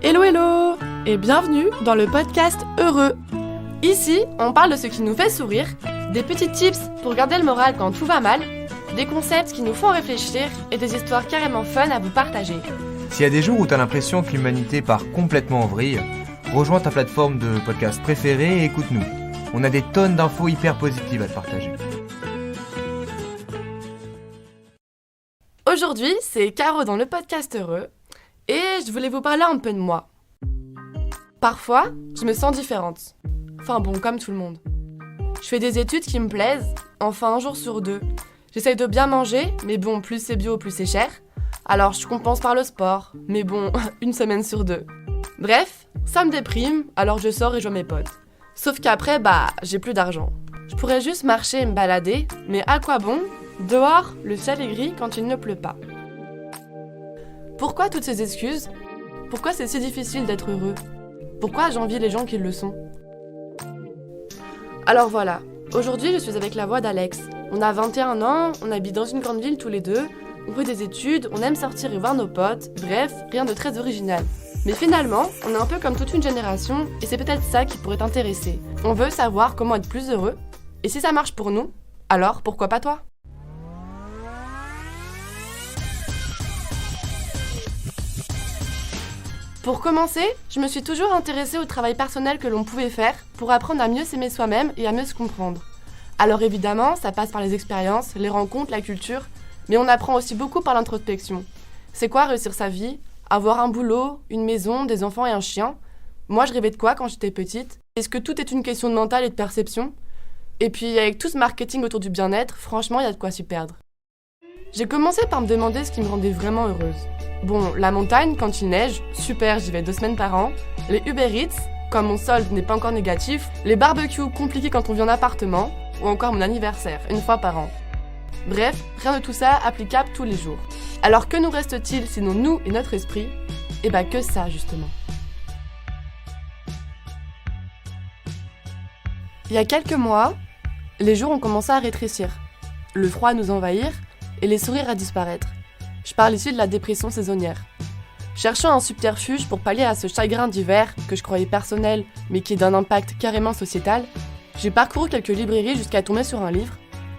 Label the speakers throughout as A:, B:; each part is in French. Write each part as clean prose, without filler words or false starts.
A: Hello hello et bienvenue dans le podcast Heureux. Ici, on parle de ce qui nous fait sourire, des petits tips pour garder le moral quand tout va mal, des concepts qui nous font réfléchir et des histoires carrément fun à vous partager.
B: S'il y a des jours où t'as l'impression que l'humanité part complètement en vrille, rejoins ta plateforme de podcast préférée et écoute-nous. On a des tonnes d'infos hyper positives à te partager.
A: Aujourd'hui, c'est Caro dans le podcast Heureux et je voulais vous parler un peu de moi. Parfois, je me sens différente. Enfin bon, comme tout le monde. Je fais des études qui me plaisent, enfin un jour sur deux. J'essaye de bien manger, mais bon, plus c'est bio, plus c'est cher. Alors je compense par le sport, mais bon, une semaine sur deux. Bref, ça me déprime, alors je sors et je vois mes potes. Sauf qu'après, j'ai plus d'argent. Je pourrais juste marcher et me balader, mais à quoi bon ? Dehors, le ciel est gris quand il ne pleut pas. Pourquoi toutes ces excuses ? Pourquoi c'est si difficile d'être heureux ? Pourquoi j'envie les gens qui le sont ? Alors voilà, aujourd'hui je suis avec la voix d'Alex. On a 21 ans, on habite dans une grande ville tous les deux, on fait des études, on aime sortir et voir nos potes, bref, rien de très original. Mais finalement, on est un peu comme toute une génération, et c'est peut-être ça qui pourrait t'intéresser. On veut savoir comment être plus heureux, et si ça marche pour nous, alors pourquoi pas toi ? Pour commencer, je me suis toujours intéressée au travail personnel que l'on pouvait faire pour apprendre à mieux s'aimer soi-même et à mieux se comprendre. Alors évidemment, ça passe par les expériences, les rencontres, la culture, mais on apprend aussi beaucoup par l'introspection. C'est quoi réussir sa vie ? Avoir un boulot, une maison, des enfants et un chien ? Moi, je rêvais de quoi quand j'étais petite ? Est-ce que tout est une question de mental et de perception ? Et puis, avec tout ce marketing autour du bien-être, franchement, il y a de quoi s'y perdre. J'ai commencé par me demander ce qui me rendait vraiment heureuse. Bon, la montagne, quand il neige, super, j'y vais 2 semaines par an. Les Uber Eats, comme mon solde n'est pas encore négatif. Les barbecues compliqués quand on vit en appartement. Ou encore mon anniversaire, 1 fois par an. Bref, rien de tout ça applicable tous les jours. Alors que nous reste-t-il sinon nous et notre esprit ? Que ça justement. Il y a quelques mois, les jours ont commencé à rétrécir, le froid à nous envahir et les sourires à disparaître. Je parle ici de la dépression saisonnière. Cherchant un subterfuge pour pallier à ce chagrin d'hiver que je croyais personnel mais qui est d'un impact carrément sociétal, j'ai parcouru quelques librairies jusqu'à tomber sur un livre,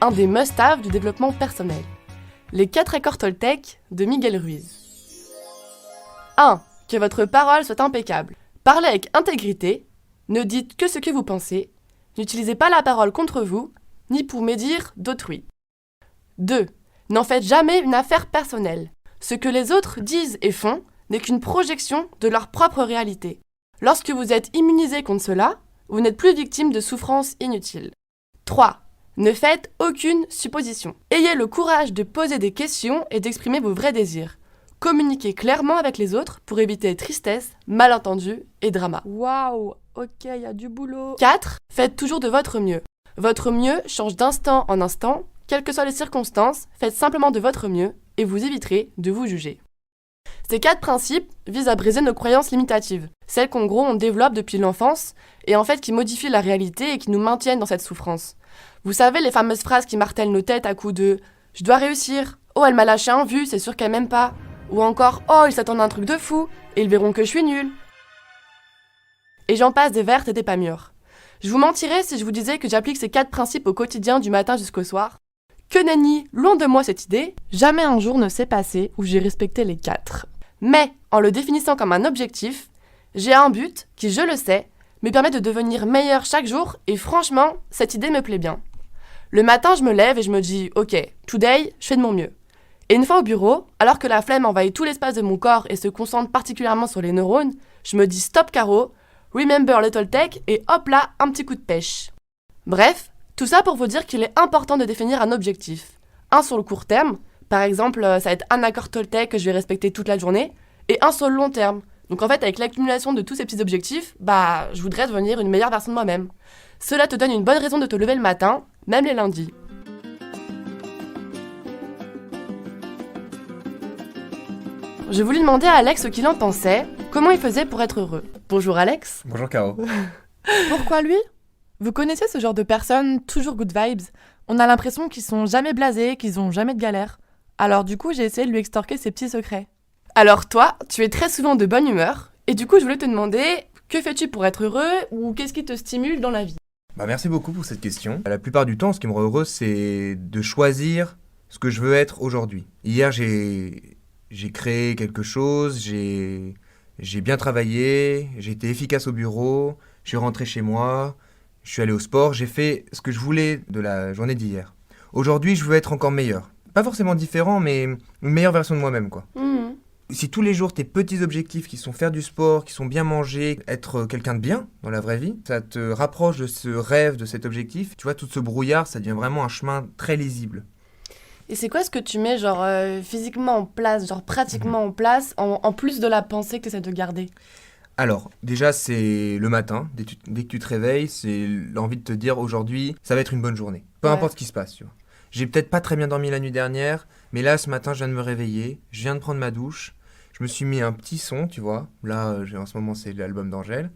A: un des must-have du développement personnel. Les 4 accords Toltec de Miguel Ruiz. 1. Que votre parole soit impeccable. Parlez avec intégrité. Ne dites que ce que vous pensez. N'utilisez pas la parole contre vous, ni pour médire d'autrui. 2. N'en faites jamais une affaire personnelle. Ce que les autres disent et font n'est qu'une projection de leur propre réalité. Lorsque vous êtes immunisé contre cela, vous n'êtes plus victime de souffrances inutiles. 3. Ne faites aucune supposition. Ayez le courage de poser des questions et d'exprimer vos vrais désirs. Communiquez clairement avec les autres pour éviter tristesse, malentendus et drama. Waouh, ok, y a du boulot. 4. Faites toujours de votre mieux. Votre mieux change d'instant en instant. Quelles que soient les circonstances, faites simplement de votre mieux et vous éviterez de vous juger. Ces 4 principes visent à briser nos croyances limitatives, celles qu'en gros on développe depuis l'enfance et en fait qui modifient la réalité et qui nous maintiennent dans cette souffrance. Vous savez les fameuses phrases qui martèlent nos têtes à coups de « je dois réussir »,« oh elle m'a lâché un vu, c'est sûr qu'elle m'aime pas », ou encore « oh ils s'attendent à un truc de fou et ils verront que je suis nulle ». Et j'en passe des vertes et des pas mûres. Je vous mentirais si je vous disais que j'applique ces 4 principes au quotidien du matin jusqu'au soir. Que nenni, loin de moi cette idée, jamais un jour ne s'est passé où j'ai respecté les 4. Mais, en le définissant comme un objectif, j'ai un but qui, je le sais, me permet de devenir meilleur chaque jour et franchement, cette idée me plaît bien. Le matin, je me lève et je me dis « Ok, today, je fais de mon mieux ». Et une fois au bureau, alors que la flemme envahit tout l'espace de mon corps et se concentre particulièrement sur les neurones, je me dis « Stop Caro, remember le Toltec et hop là, un petit coup de pêche ». Bref, tout ça pour vous dire qu'il est important de définir un objectif. Un sur le court terme, par exemple, ça va être un accord Toltec que je vais respecter toute la journée, et un sur le long terme. Donc en fait, avec l'accumulation de tous ces petits objectifs, je voudrais devenir une meilleure version de moi-même. Cela te donne une bonne raison de te lever le matin, même les lundis. Je voulais demander à Alex ce qu'il en pensait, comment il faisait pour être heureux. Bonjour Alex.
B: Bonjour Caro.
A: Pourquoi lui ? Vous connaissez ce genre de personnes, toujours good vibes ? On a l'impression qu'ils sont jamais blasés, qu'ils ont jamais de galère. Alors du coup, j'ai essayé de lui extorquer ses petits secrets. Alors toi, tu es très souvent de bonne humeur, Et du coup, je voulais te demander, que fais-tu pour être heureux ou qu'est-ce qui te stimule dans la vie?
B: Merci beaucoup pour cette question. La plupart du temps, ce qui me rend heureux, c'est de choisir ce que je veux être aujourd'hui. Hier, j'ai créé quelque chose, j'ai bien travaillé, j'ai été efficace au bureau, je suis rentré chez moi, je suis allé au sport, j'ai fait ce que je voulais de la journée d'hier. Aujourd'hui, je veux être encore meilleur. Pas forcément différent, mais une meilleure version de moi-même, quoi. Si tous les jours, tes petits objectifs qui sont faire du sport, qui sont bien manger, être quelqu'un de bien dans la vraie vie, ça te rapproche de ce rêve, de cet objectif. Tu vois, tout ce brouillard, ça devient vraiment un chemin très lisible.
A: Et c'est quoi ce que tu mets genre physiquement en place, genre pratiquement en place, en plus de la pensée que tu essaies de garder?
B: Alors, déjà, c'est le matin, dès que tu te réveilles, c'est l'envie de te dire aujourd'hui, ça va être une bonne journée. Peu importe ce qui se passe, tu vois. J'ai peut-être pas très bien dormi la nuit dernière, mais là, ce matin, je viens de me réveiller, je viens de prendre ma douche, je me suis mis un petit son, tu vois. Là, en ce moment, c'est l'album d'Angèle.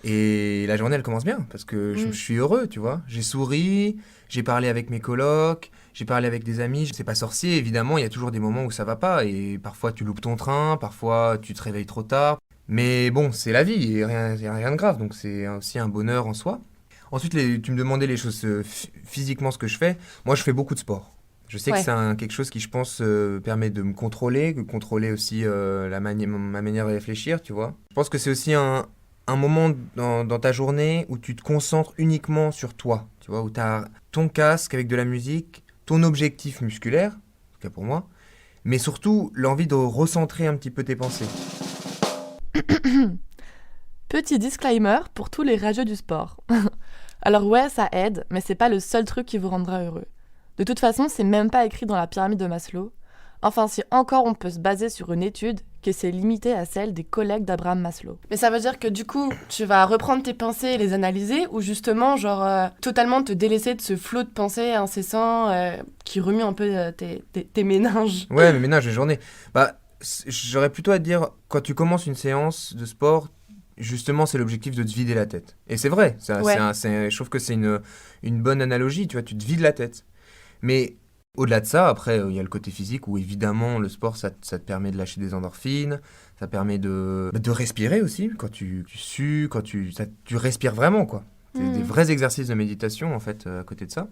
B: Et la journée, elle commence bien, parce que je suis heureux, tu vois. J'ai souri, j'ai parlé avec mes colocs, j'ai parlé avec des amis. C'est pas sorcier, évidemment, il y a toujours des moments où ça va pas, et parfois tu loupes ton train, parfois tu te réveilles trop tard. Mais bon, c'est la vie, et rien de grave, donc c'est aussi un bonheur en soi. Ensuite, tu me demandais les choses physiquement, ce que je fais. Moi, je fais beaucoup de sport. Je sais que c'est quelque chose qui, je pense, permet de me contrôler aussi ma manière de réfléchir, tu vois. Je pense que c'est aussi un moment dans ta journée où tu te concentres uniquement sur toi, tu vois, où tu as ton casque avec de la musique, ton objectif musculaire, en tout cas pour moi, mais surtout l'envie de recentrer un petit peu tes pensées.
A: Petit disclaimer pour tous les rageux du sport. Alors ouais, ça aide, mais c'est pas le seul truc qui vous rendra heureux. De toute façon, c'est même pas écrit dans la pyramide de Maslow. Enfin, si encore on peut se baser sur une étude qui s'est limitée à celle des collègues d'Abraham Maslow. Mais ça veut dire que du coup, tu vas reprendre tes pensées et les analyser, ou justement, totalement te délaisser de ce flot de pensées incessant qui remue un peu tes méninges.
B: Ouais, mes méninges de journée. J'aurais plutôt à dire, quand tu commences une séance de sport, justement, c'est l'objectif de te vider la tête. Et c'est vrai, je trouve que c'est une bonne analogie, tu vois, tu te vides la tête. Mais au-delà de ça, après, il y a le côté physique où évidemment, le sport, ça te permet de lâcher des endorphines, ça permet de respirer aussi, quand tu sues, quand tu respires vraiment, quoi. C'est des vrais exercices de méditation, en fait, à côté de ça.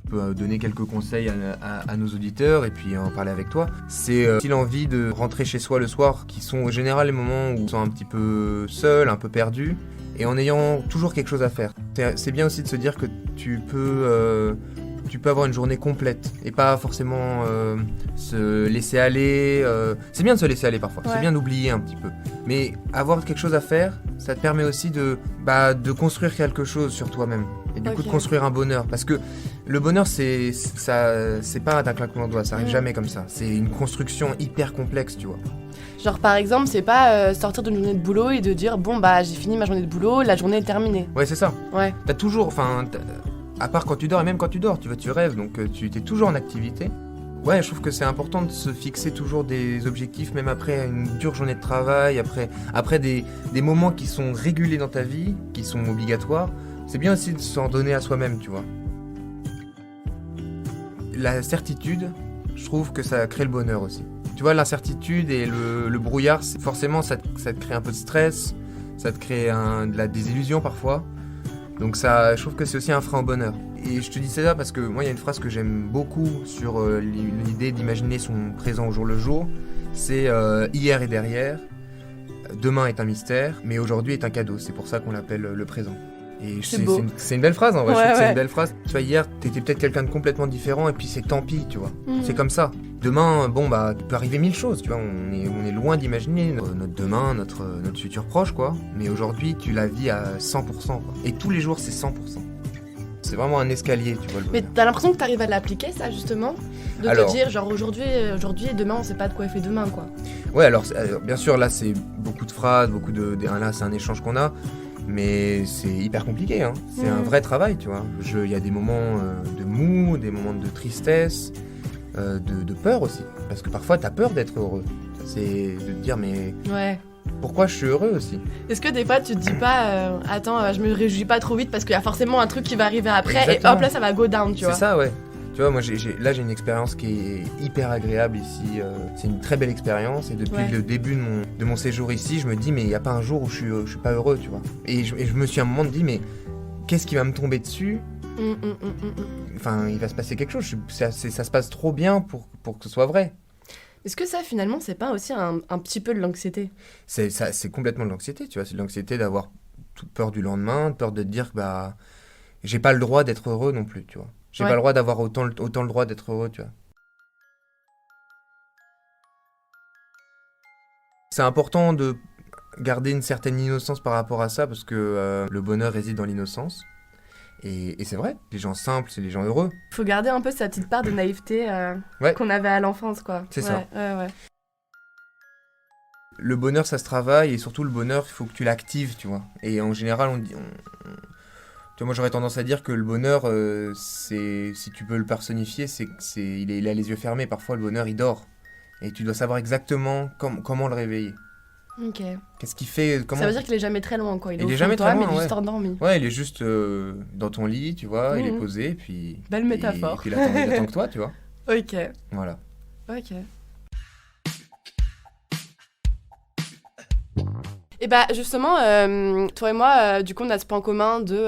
B: Je peux donner quelques conseils à nos auditeurs et puis en parler avec toi. C'est aussi l'envie de rentrer chez soi le soir, qui sont en général les moments où on se sent un petit peu seul, un peu perdu, et en ayant toujours quelque chose à faire. C'est bien aussi de se dire que tu peux avoir une journée complète et pas forcément se laisser aller. C'est bien de se laisser aller parfois, c'est bien d'oublier un petit peu. Mais avoir quelque chose à faire, ça te permet aussi de construire quelque chose sur toi-même. Et du coup de construire un bonheur. Parce que le bonheur, c'est pas d'un claquement de doigts, ça arrive jamais comme ça. C'est une construction hyper complexe, tu vois.
A: Genre par exemple, c'est pas sortir d'une journée de boulot et de dire bon j'ai fini ma journée de boulot, la journée est terminée.
B: Ouais, c'est ça.
A: Ouais.
B: T'as toujours, à part quand tu dors, et même quand tu dors, tu rêves, donc tu es toujours en activité. Ouais, je trouve que c'est important de se fixer toujours des objectifs, même après une dure journée de travail, après des moments qui sont régulés dans ta vie, qui sont obligatoires. C'est bien aussi de s'en donner à soi-même, tu vois. La certitude, je trouve que ça crée le bonheur aussi. Tu vois, l'incertitude et le brouillard, forcément, ça te crée un peu de stress, ça te crée de la désillusion parfois. Donc ça, je trouve que c'est aussi un frein au bonheur. Et je te dis ça parce que moi, il y a une phrase que j'aime beaucoup sur l'idée d'imaginer son présent au jour le jour. C'est hier est derrière, demain est un mystère, mais aujourd'hui est un cadeau. C'est pour ça qu'on l'appelle le présent. Et c'est une belle phrase en vrai, je trouve que c'est une belle phrase. Tu vois, hier, t'étais peut-être quelqu'un de complètement différent et puis c'est tant pis, tu vois. C'est comme ça. Demain, il peut arriver 1000 choses, tu vois. On est loin d'imaginer notre demain, notre futur proche, quoi. Mais aujourd'hui, tu la vis à 100%, quoi. Et tous les jours, c'est 100%. C'est vraiment un escalier, tu vois.
A: Mais t'as l'impression que t'arrives à l'appliquer, ça, justement? Te dire, genre, aujourd'hui et demain, on sait pas de quoi est fait demain, quoi.
B: Ouais, alors bien sûr, là, c'est beaucoup de phrases, là, c'est un échange qu'on a. Mais c'est hyper compliqué, hein. C'est un vrai travail, tu vois. Il y a des moments de mou, des moments de tristesse, de peur aussi. Parce que parfois, t'as peur d'être heureux. C'est de te dire, mais pourquoi je suis heureux aussi? Est-ce
A: que des fois, tu te dis pas, attends, je me réjouis pas trop vite parce qu'il y a forcément un truc qui va arriver après. Exactement. Et hop, là, ça va go down, tu vois.
B: C'est ça, ouais. Tu vois, moi, là, j'ai une expérience qui est hyper agréable ici. C'est une très belle expérience. Et depuis le début de mon séjour ici, je me dis, mais il n'y a pas un jour où je suis pas heureux, tu vois. Et je me suis à un moment dit, mais qu'est-ce qui va me tomber dessus ? Enfin, il va se passer quelque chose. Ça se passe trop bien pour que ce soit vrai.
A: Est-ce que ça, finalement, c'est pas aussi un petit peu de l'anxiété ?
B: C'est complètement de l'anxiété, tu vois. C'est de l'anxiété d'avoir peur du lendemain, peur de te dire, bah, j'ai pas le droit d'être heureux non plus, tu vois. J'ai pas le droit d'avoir autant le droit d'être heureux, tu vois. C'est important de garder une certaine innocence par rapport à ça, parce que le bonheur réside dans l'innocence. Et c'est vrai, les gens simples, c'est les gens heureux.
A: Faut garder un peu sa petite part de naïveté qu'on avait à l'enfance, quoi.
B: C'est ça.
A: Ouais.
B: Le bonheur, ça se travaille, et surtout le bonheur, il faut que tu l'actives, tu vois. Et en général, tu vois, moi j'aurais tendance à dire que le bonheur, si tu peux le personnifier, il a les yeux fermés. Parfois, le bonheur, il dort. Et tu dois savoir exactement comment le réveiller.
A: Ok.
B: Qu'est-ce qu'il fait
A: Ça veut dire qu'il est jamais très loin, quoi.
B: Il est jamais très loin,
A: mais il est juste endormi.
B: Ouais, il est juste dans ton lit, tu vois, il est posé, puis...
A: Belle métaphore.
B: Et puis il attend que toi, tu vois.
A: Ok.
B: Voilà.
A: Ok. Et bah justement, toi et moi, du coup, on a ce point commun de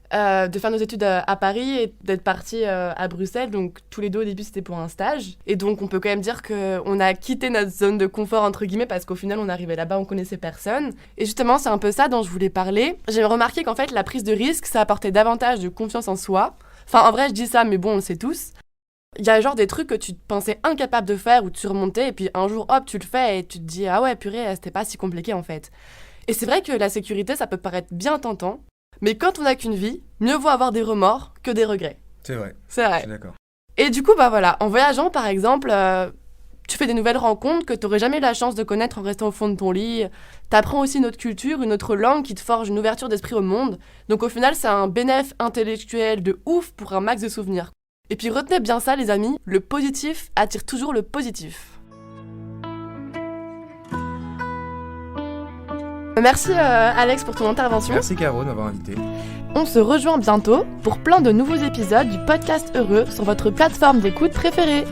A: faire nos études à Paris et d'être partis à Bruxelles. Donc tous les deux, au début, c'était pour un stage. Et donc, on peut quand même dire qu'on a quitté notre zone de confort, entre guillemets, parce qu'au final, on arrivait là-bas, on connaissait personne. Et justement, c'est un peu ça dont je voulais parler. J'ai remarqué qu'en fait, la prise de risque, ça apportait davantage de confiance en soi. Enfin, en vrai, je dis ça, mais bon, on le sait tous. Il y a genre des trucs que tu te pensais incapable de faire ou de surmonter, et puis un jour, hop, tu le fais et tu te dis « Ah ouais, purée, c'était pas si compliqué en fait ». Et c'est vrai que la sécurité, ça peut paraître bien tentant, mais quand on n'a qu'une vie, mieux vaut avoir des remords que des regrets.
B: C'est vrai.
A: C'est vrai.
B: Je suis d'accord.
A: Et du coup, bah voilà, en voyageant par exemple, tu fais des nouvelles rencontres que tu n'aurais jamais eu la chance de connaître en restant au fond de ton lit. Tu apprends aussi une autre culture, une autre langue qui te forge une ouverture d'esprit au monde. Donc au final, c'est un bénéfice intellectuel de ouf pour un max de souvenirs. Et puis retenez bien ça les amis, le positif attire toujours le positif. Merci Alex pour ton intervention.
B: Merci Caro de m'avoir invité.
A: On se rejoint bientôt pour plein de nouveaux épisodes du podcast Heureux sur votre plateforme d'écoute préférée.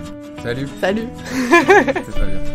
B: Salut.
A: Salut.
B: C'est très bien.